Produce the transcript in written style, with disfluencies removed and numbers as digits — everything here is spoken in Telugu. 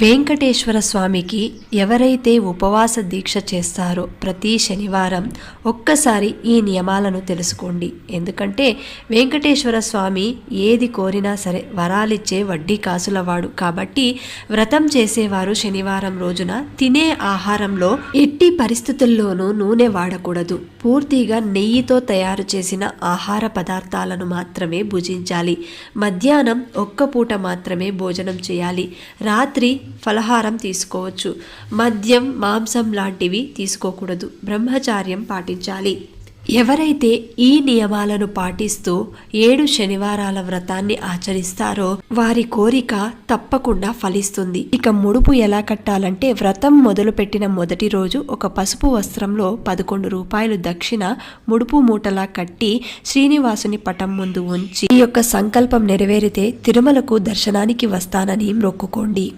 వెంకటేశ్వర స్వామికి ఎవరైతే ఉపవాస దీక్ష చేస్తారో ప్రతి శనివారం ఒక్కసారి ఈ నియమాలను తెలుసుకోండి. ఎందుకంటే వెంకటేశ్వర స్వామి ఏది కోరినా సరే వరాలిచ్చే వడ్డీ కాసులవాడు. కాబట్టి వ్రతం చేసేవారు శనివారం రోజున తినే ఆహారంలో ఎట్టి పరిస్థితుల్లోనూ నూనె వాడకూడదు. పూర్తిగా నెయ్యితో తయారు చేసిన ఆహార పదార్థాలను మాత్రమే భుజించాలి. మధ్యాహ్నం ఒక్క పూట మాత్రమే భోజనం చేయాలి. రాత్రి ఫలహారం తీసుకోవచ్చు. మద్యం, మాంసం లాంటివి తీసుకోకూడదు. బ్రహ్మచార్యం పాటించాలి. ఎవరైతే ఈ నియమాలను పాటిస్తూ 7 శనివారాల వ్రతాన్ని ఆచరిస్తారో వారి కోరిక తప్పకుండా ఫలిస్తుంది. ఇక ముడుపు ఎలా కట్టాలంటే, వ్రతం మొదలుపెట్టిన మొదటి రోజు ఒక పసుపు వస్త్రంలో 11 రూపాయలు దక్షిణ ముడుపు మూటలా కట్టి శ్రీనివాసుని పటం ముందు ఉంచి ఈ యొక్క సంకల్పం నెరవేరితే తిరుమలకు దర్శనానికి వస్తానని మొక్కుకోండి.